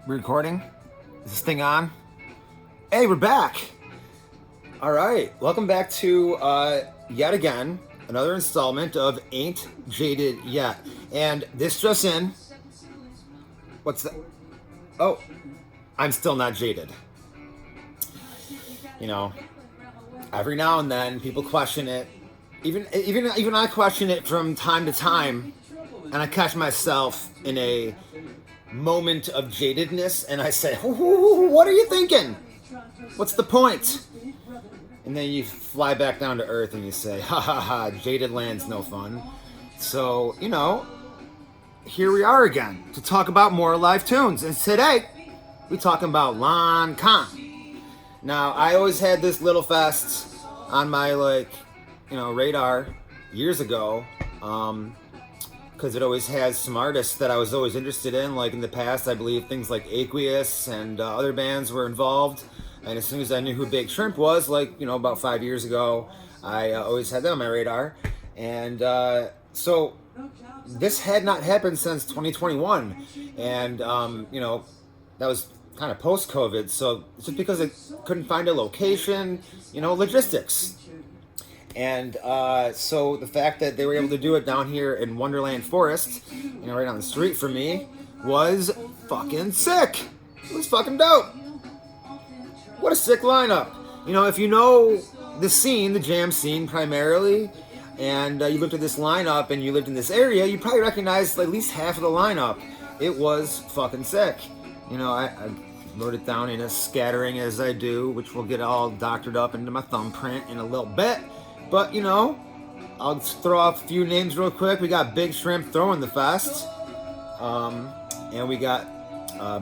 We recording? Is this thing on? Hey, we're back. All right, welcome back to yet again another installment of Ain't Jaded Yet, and this just in. What's that? Oh, I'm still not jaded. You know, every now and then people question it. Even I question it from time to time, and I catch myself in a moment of jadedness, and I say, "What are you thinking? What's the point?" And then you fly back down to earth and you say, "Ha ha ha! Jaded land's no fun." So here we are again to talk about more live tunes, and today we're talking about LonCon. Now, I always had this little fest on my radar years ago. Because it always has some artists that I was always interested in. Like in the past, I believe things like Aqueous and other bands were involved. And as soon as I knew who Big Shrimp was, about 5 years ago, I always had them on my radar. And so this had not happened since 2021. And, that was kind of post-COVID. So it's just because I couldn't find a location, logistics. And so the fact that they were able to do it down here in Wonderland Forest, right on the street from me, was fucking sick. It was fucking dope. What a sick lineup. If you know the scene, the jam scene primarily, and you looked at this lineup and you lived in this area, you probably recognized at least half of the lineup. It was fucking sick. I wrote it down in a scattering as I do, which will get all doctored up into my thumbprint in a little bit. But, I'll throw off a few names real quick. We got Big Shrimp throwing the fest. And we got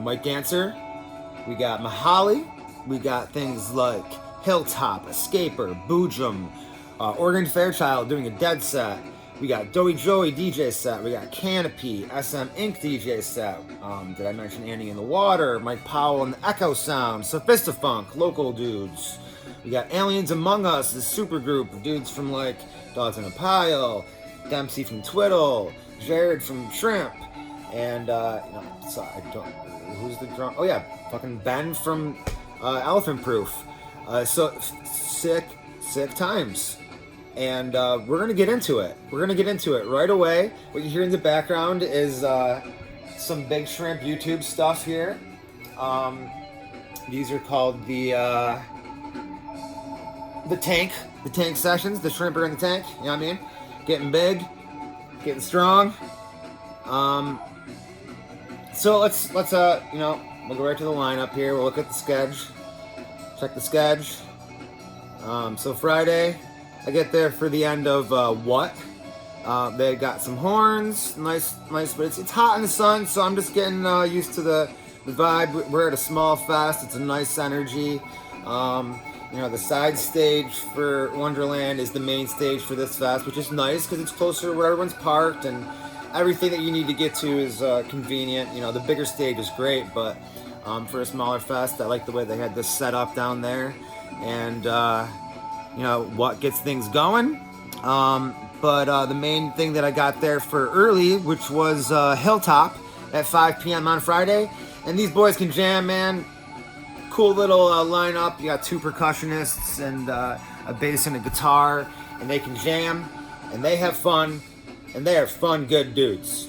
Mike Ganser. We got Mahali. We got things like Hilltop, Escaper, Boojum, Oregon Fairchild doing a dead set. We got Doey Joey DJ set. We got Canopy, SM Inc. DJ set. Did I mention Andy in the Water? Mike Powell and the Echo Sound. Sophistafunk, local dudes. We got Aliens Among Us, this super group of dudes from Dogs in a Pile, Dempsey from Twiddle, Jared from Shrimp, and who's the drum? Oh yeah, fucking Ben from Elephant Proof. So sick times, and we're gonna get into it. We're gonna get into it right away. What you hear in the background is some Big Shrimp YouTube stuff here. These are called the tank sessions, the shrimp are in the tank, you know what I mean? Getting big, getting strong. So let's we'll go right to the lineup here. We'll look at the schedule, check the schedule. So Friday, I get there for the end of What? They got some horns, nice, but it's hot in the sun, so I'm just getting used to the vibe. We're at a small fest, it's a nice energy. The side stage for Wonderland is the main stage for this fest, which is nice because it's closer to where everyone's parked and everything that you need to get to is convenient. The bigger stage is great, but for a smaller fest, I like the way they had this set up down there. And, what gets things going. But the main thing that I got there for early, which was Hilltop at 5 p.m. on Friday. And these boys can jam, man. Cool little lineup. You got two percussionists and a bass and a guitar, and they can jam, and they have fun, and they are fun, good dudes.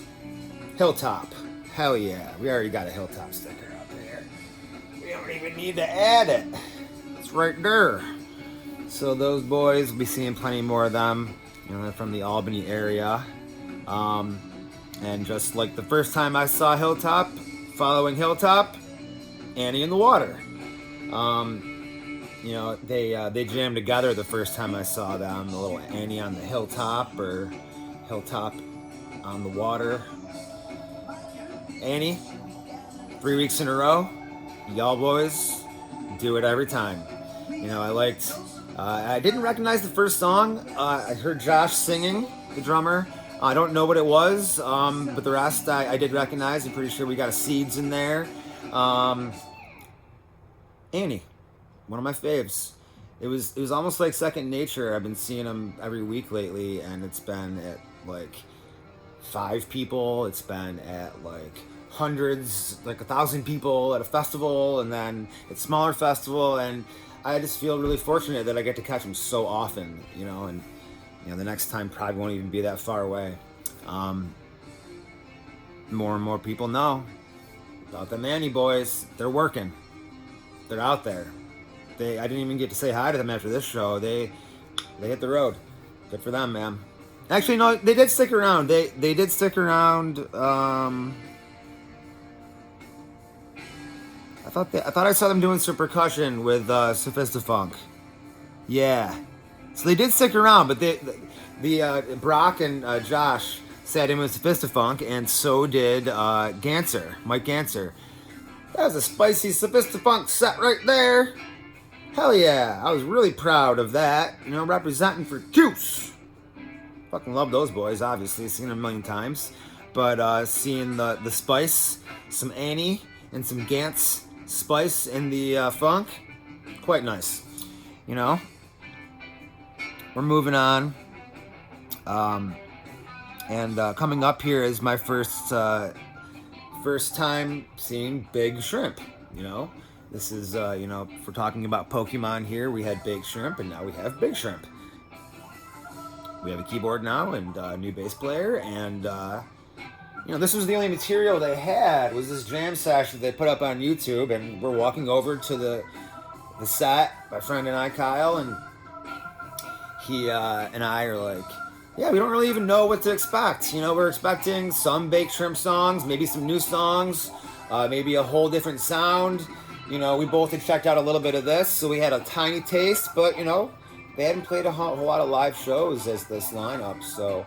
Hilltop, hell yeah. We already got a Hilltop sticker out there. We don't even need to add it. It's right there. So those boys, we'll be seeing plenty more of them. They're from the Albany area. And just like the first time I saw Hilltop, following Hilltop, Annie in the Water. They jammed together the first time I saw them. The little Annie on the Hilltop or Hilltop on the Water. Annie, 3 weeks in a row. Y'all boys do it every time. I didn't recognize the first song. I heard Josh singing, the drummer. I don't know what it was, but the rest I did recognize. I'm pretty sure we got a Seeds in there. Annie, one of my faves. It was almost like second nature. I've been seeing them every week lately, and it's been at 5 people. It's been at hundreds, like 1,000 people at a festival, and then at smaller festival, and I just feel really fortunate that I get to catch them so often, you know, and you know the next time probably won't even be that far away. More and more people know about the Manny boys. They're working. They're out there. I didn't even get to say hi to them after this show. They hit the road. Good for them, man. Actually, no, they did stick around. They did stick around. I thought I saw them doing some percussion with Sophistifunk. Yeah, so they did stick around, but the Brock and Josh sat in with Sophistifunk, and so did Mike Ganser. That was a spicy Sophistifunk set right there. Hell yeah, I was really proud of that. You know, representing for Juice. Fucking love those boys, obviously, seen them a million times. But seeing the spice, some Annie and some Gantz spice in the funk, quite nice. You know, we're moving on. And coming up here is my first time seeing Big Shrimp. You know, this is you know, if we're talking about Pokemon here, we had Big Shrimp, and now we have Big Shrimp. We have a keyboard now and a new bass player, and you know, this was the only material they had, was this jam session that they put up on YouTube, and we're walking over to the set, my friend and I, Kyle, and he and I are like, yeah, we don't really even know what to expect. You know, we're expecting some Baked Shrimp songs, maybe some new songs, maybe a whole different sound. You know, we both had checked out a little bit of this, so we had a tiny taste, but, you know, they hadn't played a whole lot of live shows as this lineup, so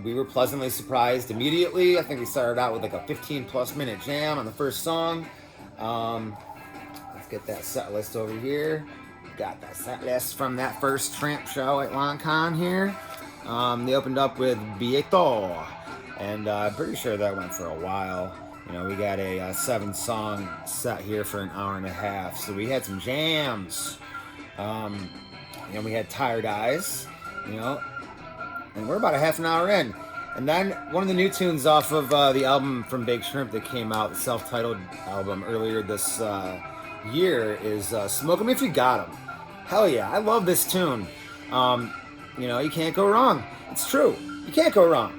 we were pleasantly surprised immediately. I think we started out with like a 15-plus minute jam on the first song. Let's get that set list over here. Got that set list from that first Tramp show at LonCon here. They opened up with Bieto, and I'm pretty sure that went for a while. You know, we got a 7-song set here for an hour and a half, so we had some jams. You know, we had Tired Eyes, you know, and we're about a half an hour in. And then one of the new tunes off of the album from Big Shrimp that came out, the self-titled album earlier this year, is Smoke 'Em If You Got 'Em. Hell yeah, I love this tune. You know, you can't go wrong. It's true. You can't go wrong.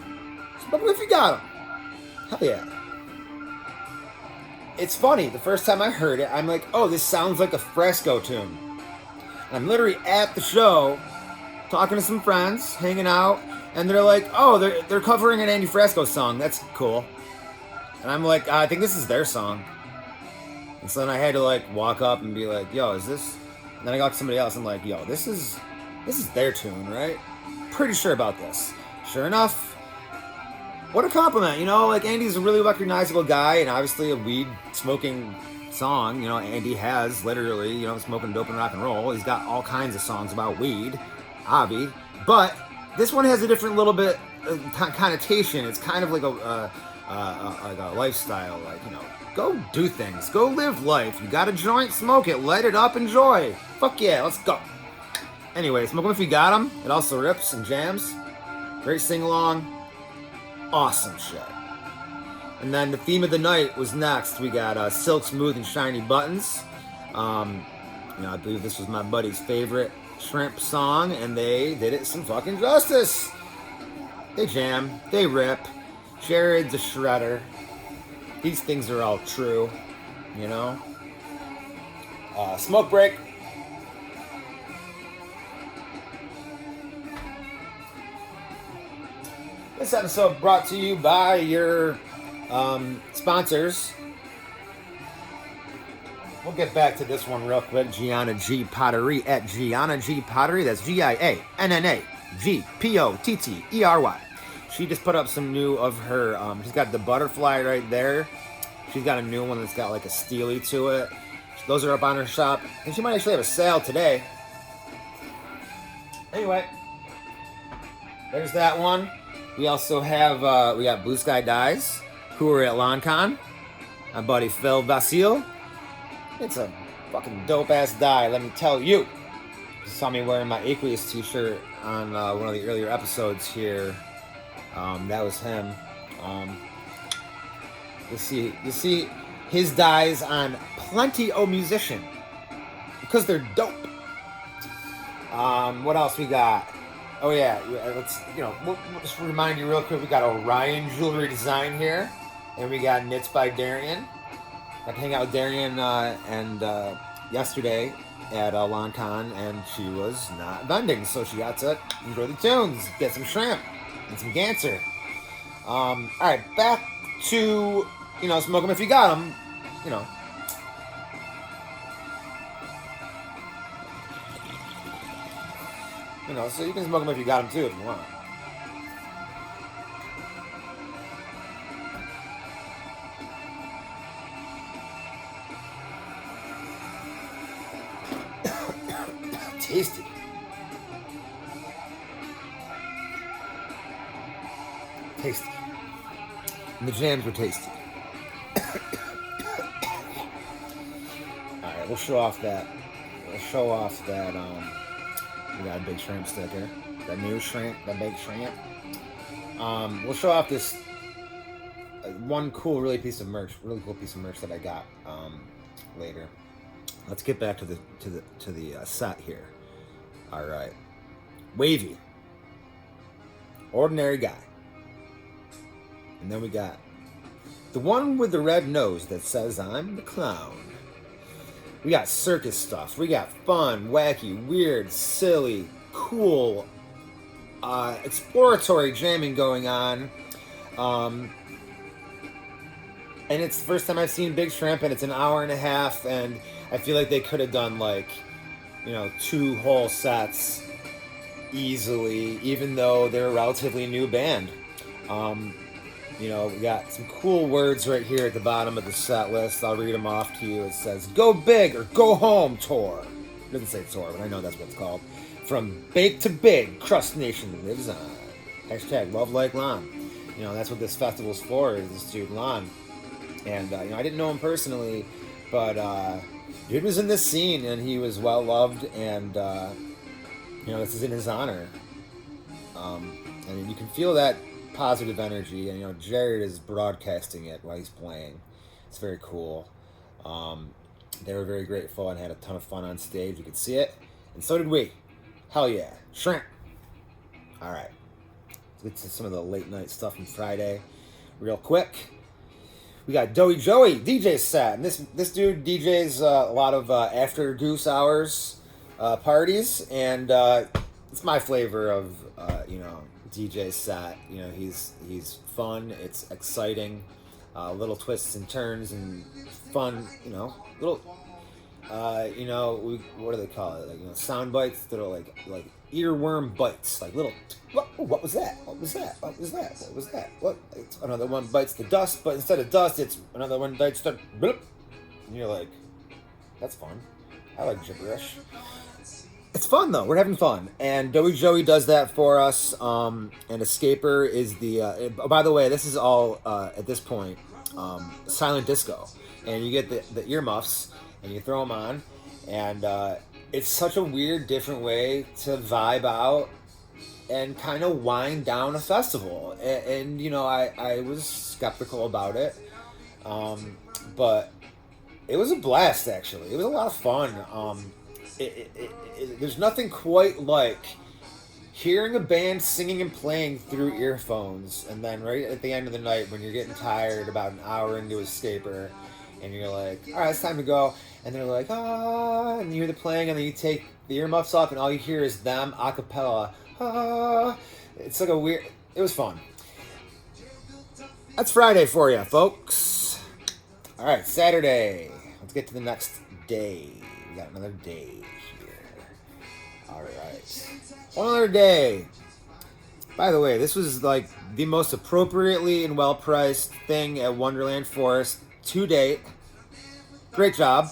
Smoke 'Em If You Got 'Em. Hell yeah. It's funny, the first time I heard it, I'm like, oh, this sounds like a Fresco tune. I'm literally at the show, talking to some friends, hanging out, and they're like, oh, they're covering an Andy Fresco song. That's cool. And I'm like, I think this is their song. And so then I had to like walk up and be like, yo, is this? And then I got to somebody else. I'm like, yo, this is their tune, right? Pretty sure about this. Sure enough, what a compliment, you know? Like, Andy's a really recognizable guy, and obviously a weed smoking song. You know, Andy has literally, you know, smoking dope and rock and roll. He's got all kinds of songs about weed, Avi. But this one has a different little bit connotation. It's kind of like a lifestyle, like, you know, go do things, go live life. You got a joint, smoke it, light it up, enjoy. Fuck yeah, let's go. Anyway, Smoke 'Em If You Got 'Em. It also rips and jams. Great sing along. Awesome shit. And then the theme of the night was next. We got Silk Smooth and Shiny Buttons. You know, I believe this was my buddy's favorite Shrimp song, and they did it some fucking justice. They jam, they rip. Jared's a shredder. These things are all true, you know. Smoke break. This episode brought to you by your sponsors. We'll get back to this one real quick. Gianna G Pottery at Gianna G Pottery. That's GIANNA GPOTTERY. She just put up some new of her. She's got the butterfly right there. She's got a new one that's got like a steely to it. Those are up on her shop. And she might actually have a sale today. Anyway, there's that one. We also have, we got Blue Sky Dyes, who are at LonCon. My buddy Phil Vasile. It's a fucking dope-ass dye, let me tell you. You saw me wearing my Aqueous t-shirt on one of the earlier episodes here. That was him. You see his dies on Plenty O Musician because they're dope. What else we got? Oh yeah, let's we'll just remind you real quick. We got Orion Jewelry Design here, and we got Knits by Darian. Got to hang out with Darian and yesterday at LonCon, and she was not vending, so she got to enjoy the tunes, get some shrimp and some ganser. All right, back to smoke them if you got them. So you can smoke them if you got them too if you want. Tasty. Tasty. And the jams were tasty. Alright, we'll show off that. We got a big shrimp sticker. That new shrimp, that big shrimp. We'll show off this one cool, really cool piece of merch that I got later. Let's get back to the set here. All right, Wavy, Ordinary Guy, and then we got the one with the red nose that says I'm the clown. We got circus stuff. We got fun, wacky, weird, silly, cool, exploratory jamming going on. And it's the first time I've seen Big Shrimp, and it's an hour and a half, and I feel like they could have done 2 whole sets easily, even though they're a relatively new band. We got some cool words right here at the bottom of the set list. I'll read them off to you. It says, "Go Big or Go Home Tour." It doesn't say tour, but I know that's what it's called. From Bake to Big, Crust Nation lives on. # Love Like Lon. That's what this festival's for, is this dude Lon. And, I didn't know him personally, but dude was in this scene, and he was well-loved, and, this is in his honor. And you can feel that positive energy, and Jared is broadcasting it while he's playing. It's very cool. They were very grateful and had a ton of fun on stage. You could see it, and so did we. Hell yeah. Shrimp. All right, let's get to some of the late night stuff from Friday real quick. We got Doughy Joey DJ set, and this dude DJs a lot of after Goose Hours parties, and it's my flavor of DJ set. He's fun. It's exciting. Little twists and turns and fun. Little. What do they call it? Sound bites that are like earworm bites. Like little. What was that? What was that? What was that? What was that? What? It's another one bites the dust, but instead of dust, it's another one bites the. Bloop. And you're like, that's fun. I like gibberish. It's fun though. We're having fun, and Doughy Joey does that for us. And Escaper is the. By the way, this is all at this point silent disco, and you get the earmuffs and you throw them on, and it's such a weird, different way to vibe out and kind of wind down a festival. And I was skeptical about it, but it was a blast. Actually, it was a lot of fun. There's nothing quite like hearing a band singing and playing through earphones, and then right at the end of the night when you're getting tired about an hour into Escaper, and you're like, all right, it's time to go, and they're like, ah, and you hear the playing, and then you take the earmuffs off, and all you hear is them a cappella, ah. It's like it was fun. That's Friday for you, folks. All right, Saturday. Let's get to the next day. We got another day here. All right. One other day. By the way, this was like the most appropriately and well-priced thing at Wonderland Forest to date. Great job.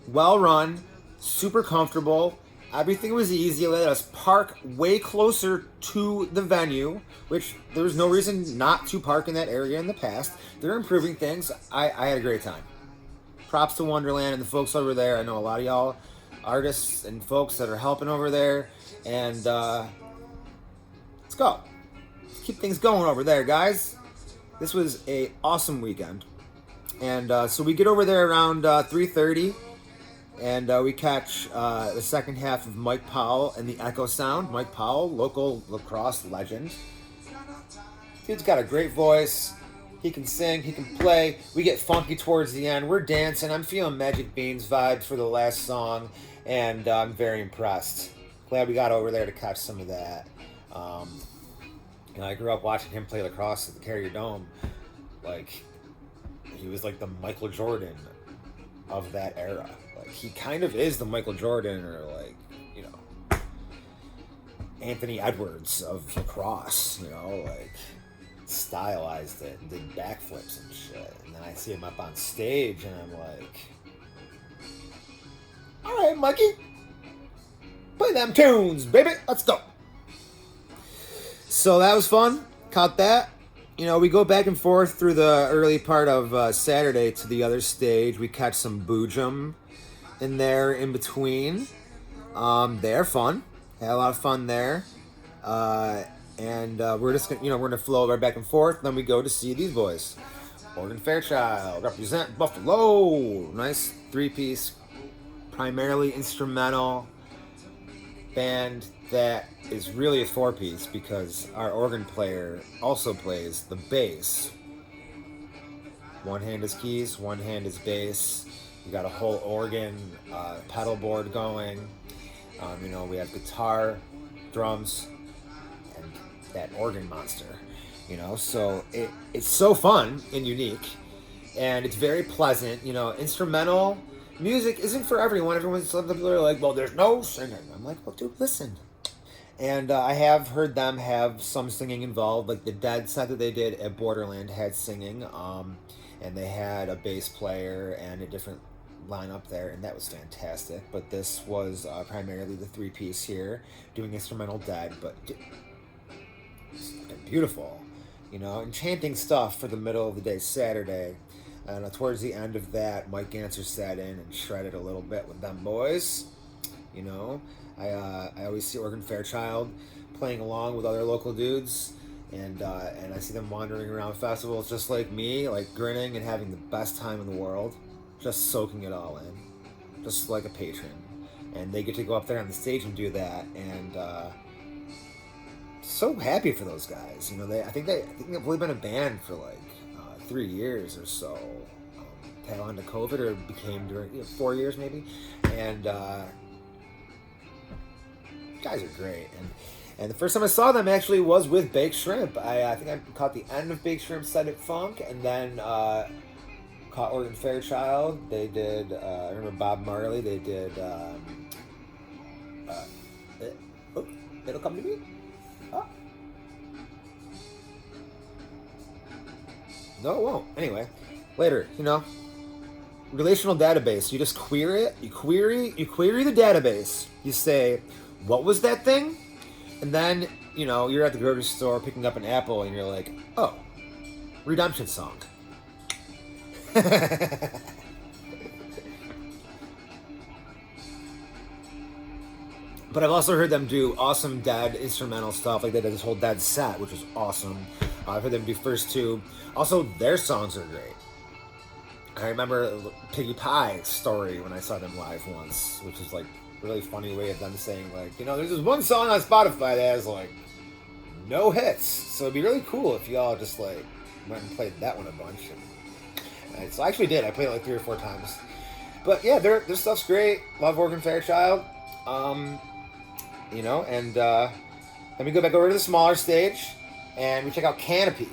Well run. Super comfortable. Everything was easy. It let us park way closer to the venue, which there was no reason not to park in that area in the past. They're improving things. I had a great time. Props to Wonderland and the folks over there. I know a lot of y'all artists and folks that are helping over there. And let's go. Let's keep things going over there, guys. This was an awesome weekend. And so we get over there around 3:30, and we catch the second half of Mike Powell and the Echo Sound. Mike Powell, local lacrosse legend. Dude's got a great voice. He can sing, he can play. We get funky towards the end. We're dancing. I'm feeling Magic Beans vibes for the last song, and I'm very impressed. Glad we got over there to catch some of that. I grew up watching him play lacrosse at the Carrier Dome. Like, he was like the Michael Jordan of that era. Like, he kind of is the Michael Jordan, or like, Anthony Edwards of lacrosse, like stylized it and did backflips and shit. And then I see him up on stage and I'm like, all right, Mikey, play them tunes, baby, let's go. So that was fun. Caught that. We go back and forth through the early part of Saturday to the other stage. We catch some boojum in there in between. They're fun. Had a lot of fun there. And we're just gonna, we're gonna flow right back and forth. Then we go to see these boys. Oregon Fairchild, represent Buffalo. Nice 3-piece, primarily instrumental band that is really a 4-piece because our organ player also plays the bass. One hand is keys, one hand is bass. We got a whole organ pedal board going. We have guitar, drums, and that organ monster. So it's so fun and unique, and it's very pleasant. Instrumental music isn't for everyone. Some people are like, well, there's no singing. I'm like, well, dude, listen. And I have heard them have some singing involved. Like the Dead set that they did at Borderland had singing, and they had a bass player and a different lineup there, and that was fantastic. But this was primarily the 3-piece here, doing instrumental Dead, but it's beautiful, enchanting stuff for the middle of the day Saturday. And towards the end of that, Mike Ganser sat in and shredded a little bit with them boys. I always see Oregon Fairchild playing along with other local dudes, and I see them wandering around festivals just like me, like grinning and having the best time in the world, just soaking it all in, just like a patron. And they get to go up there on the stage and do that, and so happy for those guys. I think they've only been a band for like 3 years or so. Tail on to COVID, or became during 4 years maybe, and guys are great. And the first time I saw them actually was with Baked Shrimp. I think I caught the end of Baked Shrimp Set It Funk, and then caught Oregon Fairchild. They did, I remember Bob Marley. They did, It'll Come to Me? Oh. No, it won't. Anyway, later, relational database. You just query it. You query the database. You say, what was that thing? And then, you're at the grocery store picking up an apple and you're like, oh, Redemption Song. But I've also heard them do awesome Dead instrumental stuff. Like they did this whole Dead set, which was awesome. I've heard them do First Tube. Also, their songs are great. I remember Piggy Pie Story when I saw them live once, which is like a really funny way of them saying like, there's this one song on Spotify that has like no hits. So it'd be really cool if y'all just like went and played that one a bunch. And so I actually did. I played it like 3 or 4 times. But yeah, their stuff's great. Love Oregon Fairchild. And then we go back over to the smaller stage and we check out Canopy.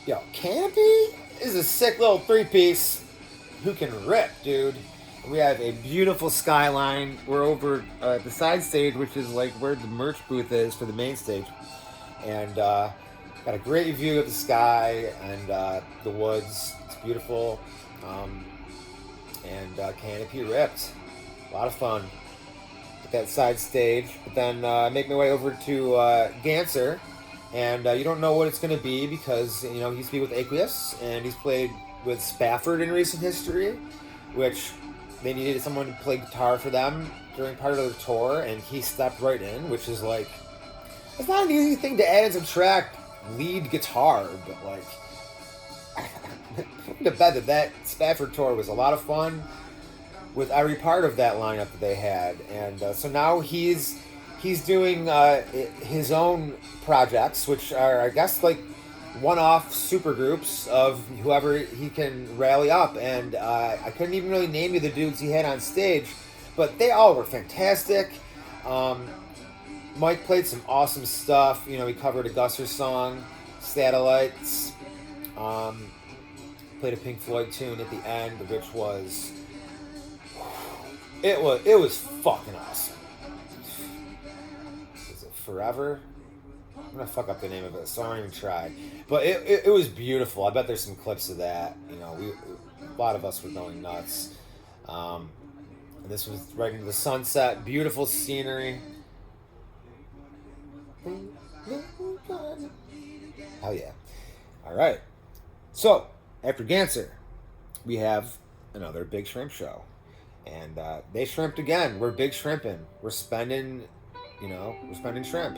Yo, Canopy is a sick little 3-piece who can rip, dude. We have a beautiful skyline. We're over at the side stage, which is like where the merch booth is for the main stage. And got a great view of the sky and the woods. It's beautiful. And Canopy ripped. A lot of fun. That side stage, but then make my way over to Ganser, and you don't know what it's going to be because he used to be with Aqueous, and he's played with Spafford in recent history, which they needed someone to play guitar for them during part of their tour, and he stepped right in, which is like, it's not an easy thing to add and subtract lead guitar, but like, me to bet that Spafford tour was a lot of fun with every part of that lineup that they had. And so now he's doing his own projects, which are, I guess, like one-off super groups of whoever he can rally up. And I couldn't even really name you the dudes he had on stage, but they all were fantastic. Mike played some awesome stuff. You know, he covered a Gusser song, Satellites. Played a Pink Floyd tune at the end, which was it was fucking awesome. Is it Forever? I'm gonna fuck up the name of it, so I don't even try. But it was beautiful. I bet there's some clips of that. You know, a lot of us were going nuts. And this was right into the sunset. Beautiful scenery. Hell yeah. All right. So, after Ganser, we have another Big Shrimp show. And they shrimped again. We're big shrimping. We're spending shrimp.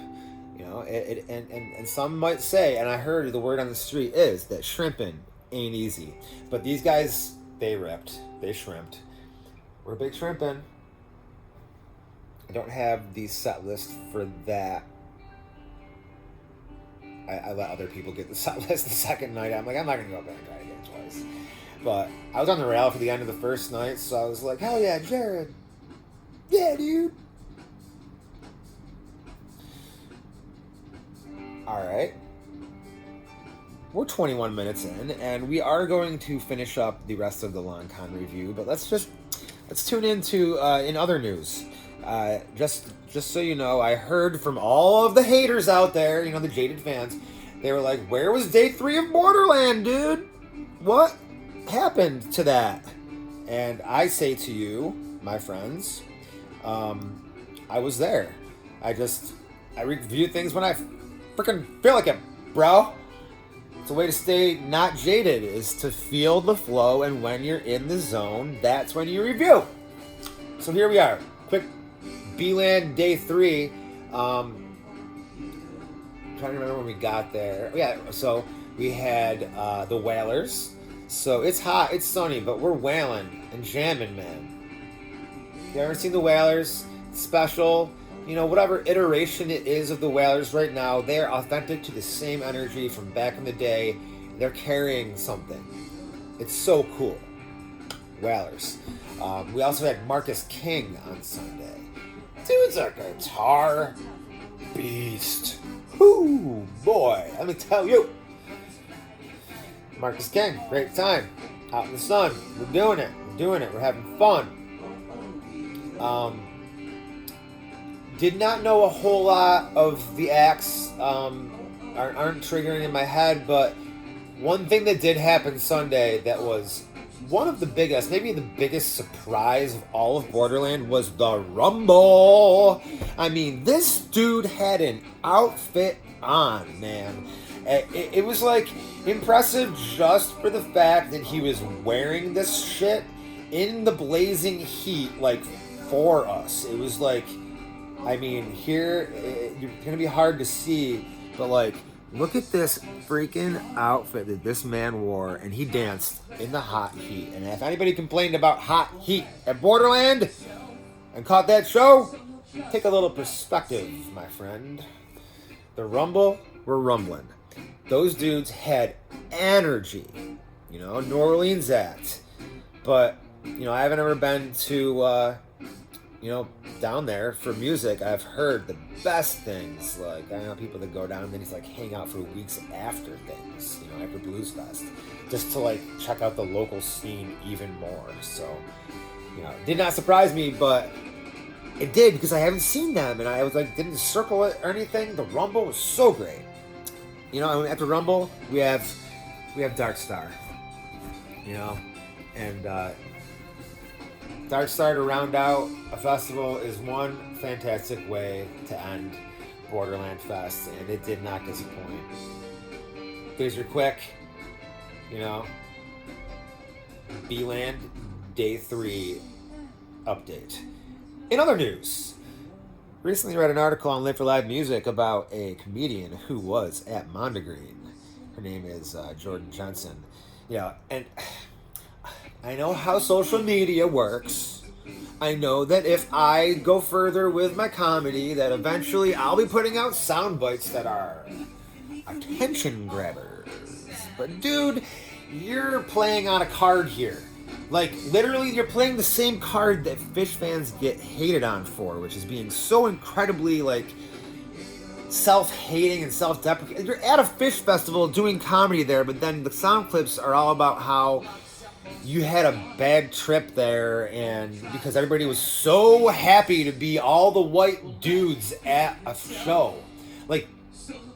You know, and some might say, and I heard the word on the street is that shrimping ain't easy. But these guys, they ripped. They shrimped. We're big shrimping. I don't have the set list for that. I let other people get the set list the second night. I'm like, I'm not going to go up there and try to get it twice. But I was on the rail for the end of the first night, so I was like, hell yeah, Jared. Yeah, dude. All right. We're 21 minutes in, and we are going to finish up the rest of the LonCon review, but let's tune into in other news. Just so you know, I heard from all of the haters out there, you know, the jaded fans, they were like, where was day 3 of Borderland, dude? What happened to that? And I say to you, my friends, I was there. I review things when I freaking feel like it, bro. It's a way to stay not jaded, is to feel the flow, and when you're in the zone, that's when you review. So here we are. Quick B-Land day 3. I'm trying to remember when we got there. Yeah, so we had the Whalers. So it's hot, it's sunny, but we're whaling and jamming, man. You ever seen the Whalers? It's special. You know, whatever iteration it is of the Whalers right now, they are authentic to the same energy from back in the day. They're carrying something. It's so cool. Whalers. We also had Marcus King on Sunday. Dude's a guitar beast. Ooh, boy, let me tell you. Marcus King, great time. Out in the sun. We're doing it. We're having fun. Did not know a whole lot of the acts. Aren't triggering in my head, but one thing that did happen Sunday that was one of the biggest, maybe the biggest surprise of all of Borderland was the Rumble. I mean, this dude had an outfit on, man. It was like impressive just for the fact that he was wearing this shit in the blazing heat, like, for us. It was like, I mean, here, it's going to be hard to see, but like, look at this freaking outfit that this man wore, and he danced in the hot heat. And if anybody complained about hot heat at Borderland and caught that show, take a little perspective, my friend. The Rumble, we're rumbling. Those dudes had energy, you know, New Orleans act. But, you know, I haven't ever been to, down there for music. I've heard the best things. Like, I know people that go down and then just like hang out for weeks after things, you know, after Blues Fest, just to like check out the local scene even more. So, you know, it did not surprise me, but it did because I haven't seen them, and I was like, didn't circle it or anything. The Rumble was so great. You know, after Rumble, we have Dark Star. You know, and Dark Star to round out a festival is one fantastic way to end Borderland Fest, and it did not disappoint. These are quick, you know. B-Land Day 3 update. In other news, recently read an article on Live for Live Music about a comedian who was at Mondegreen. Her name is Jordan Jensen. Yeah, and I know how social media works. I know that if I go further with my comedy, that eventually I'll be putting out sound bites that are attention grabbers. But dude, you're playing on a card here. Like, literally, you're playing the same card that Fish fans get hated on for, which is being so incredibly, like, self-hating and self-deprecating. You're at a Fish festival doing comedy there, but then the sound clips are all about how you had a bad trip there, and because everybody was so happy to be all the white dudes at a show. Like,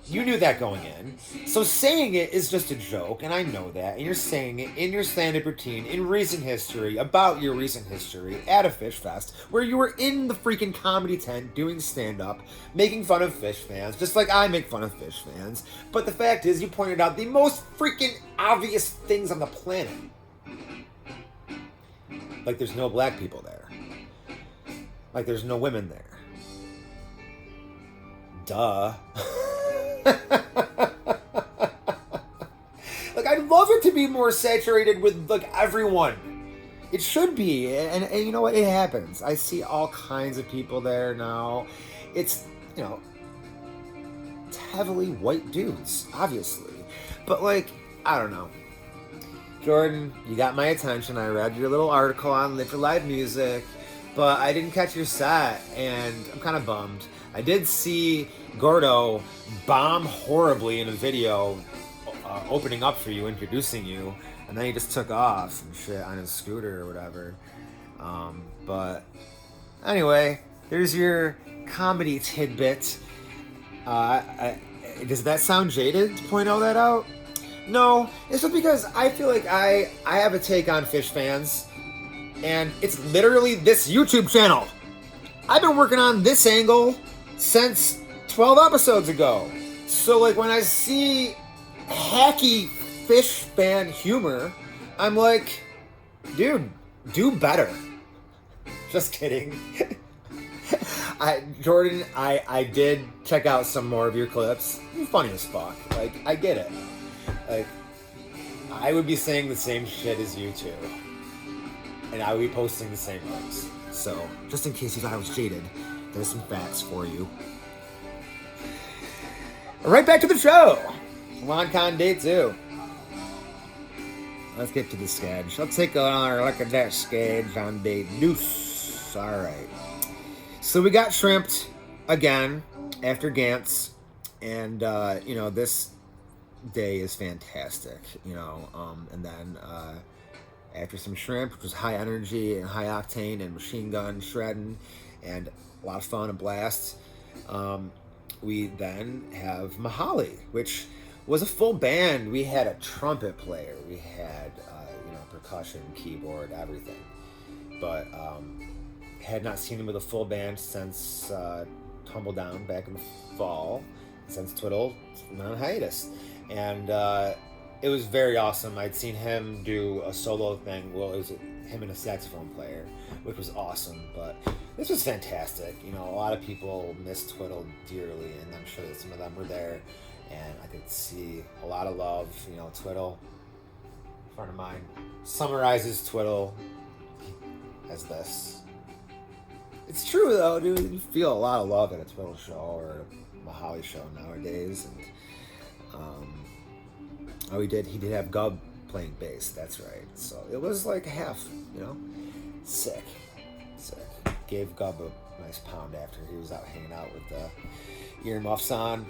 you knew that going in. So saying it is just a joke, and I know that. And you're saying it in your stand-up routine, in recent history, about your recent history, at a Fish Fest, where you were in the freaking comedy tent doing stand-up, making fun of Fish fans, just like I make fun of Fish fans. But the fact is, you pointed out the most freaking obvious things on the planet. Like there's no black people there. Like there's no women there. Duh. Like, I'd love it to be more saturated with, like, everyone. It should be. And you know what? It happens. I see all kinds of people there now. It's, you know, it's heavily white dudes, obviously. But, like, I don't know. Jordan, you got my attention. I read your little article on Live for Live Music, but I didn't catch your set, and I'm kind of bummed. I did see Gordo bomb horribly in a video opening up for you, introducing you, and then he just took off and shit on his scooter or whatever. But anyway, there's your comedy tidbit. Does that sound jaded to point all that out? No, it's just because I feel like I have a take on Fish fans, and it's literally this YouTube channel. I've been working on this angle since 12 episodes ago. So, like, when I see hacky Fish fan humor, I'm like, dude, do better. Just kidding. Jordan, I did check out some more of your clips. You're funny as fuck. Like, I get it. Like, I would be saying the same shit as you two. And I would be posting the same links. So, just in case you thought I was jaded, there's some facts for you. Right back to the show. LonCon Day 2. Let's get to the sketch. Let's take another look at that sketch on day deuce. Alright. So we got shrimped again after Gantz. And, you know, this day is fantastic. You know, and then after some shrimp, which was high energy and high octane and machine gun shredding and a lot of fun and blast, we then have Mahali, which was a full band. We had a trumpet player, we had you know, percussion, keyboard, everything. But had not seen him with a full band since Tumbledown back in the fall, since Twiddle went on hiatus, and it was very awesome. I'd seen him do a solo thing. Well, it was him and a saxophone player, which was awesome. But this was fantastic. You know, a lot of people miss Twiddle dearly, and I'm sure that some of them were there. And I could see a lot of love. You know, Twiddle, a friend of mine, summarizes Twiddle as this. It's true, though, dude. You feel a lot of love at a Twiddle show or a Mahali show nowadays. And oh, he did have Gub playing bass. That's right. So it was like half, you know. Sick. Gave Gub a nice pound after he was out hanging out with the earmuffs on.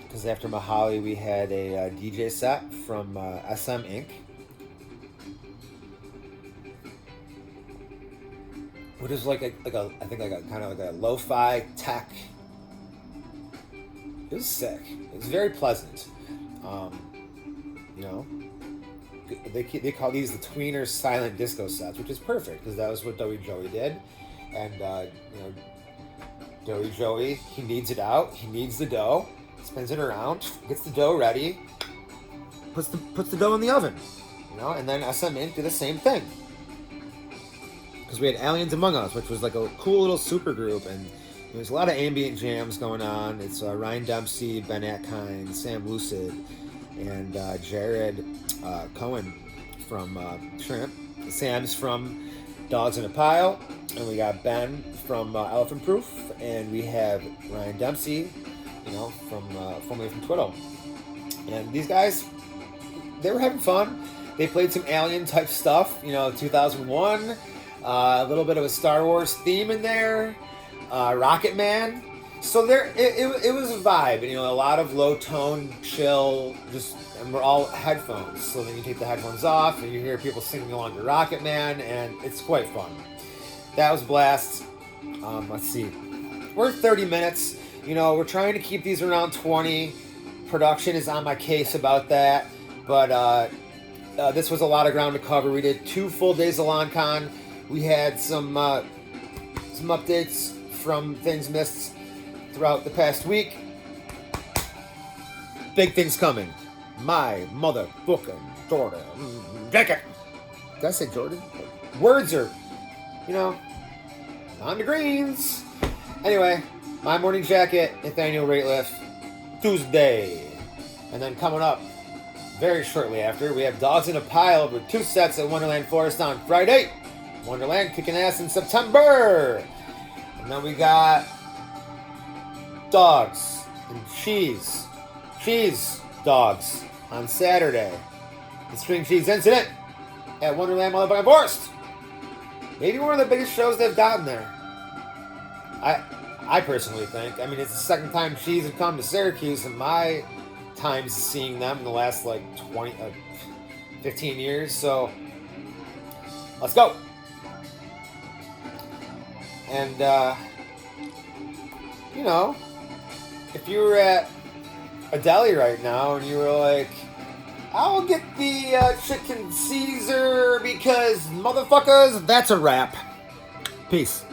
Because after Mahali, we had a DJ set from SM Inc., which is like a kind of like a lo-fi tech. It was sick. It was very pleasant. You know, they call these the tweener silent disco sets, which is perfect because that was what Doughy Joey did. And you know, Doughy Joey, he needs it out. He needs the dough. Spins it around, gets the dough ready, puts the dough in the oven, you know, and then SM Inc. did the same thing. Because we had Aliens Among Us, which was like a cool little super group, and there's a lot of ambient jams going on. It's Ryan Dempsey, Ben Atkine, Sam Lucid, and Jared Cohen from Shrimp. Sam's from Dogs in a Pile. And we got Ben from Elephant Proof. And we have Ryan Dempsey, formerly from Twiddle. And these guys, they were having fun. They played some Alien type stuff, 2001. A little bit of a Star Wars theme in there. Rocket Man. So it was a vibe. A lot of low tone, chill, and we're all headphones. So then you take the headphones off and you hear people singing along to Rocket Man, and it's quite fun. That was a blast. Let's see. We're 30 minutes. We're trying to keep these around 20. Production is on my case about that. But this was a lot of ground to cover. We did 2 full days of LonCon. We had some updates from things missed throughout the past week. Big things coming. My motherfucking Jordan jacket. Did I say Jordan? Words are, on the greens. Anyway, my morning jacket, Nathaniel Rateliff, Tuesday. And then coming up very shortly after, we have Dogs in a Pile with 2 sets at Wonderland Forest on Friday. Wonderland kicking ass in September. And then we got Dogs and Cheese Dogs on Saturday. The String Cheese Incident at Wonderland Motherfucking Forest. Maybe one of the biggest shows they've gotten there. I personally think. It's the second time Cheese have come to Syracuse in my times seeing them in the last 15 years. So let's go. And if you were at a deli right now and you were like, I'll get the chicken Caesar because motherfuckers, that's a wrap. Peace.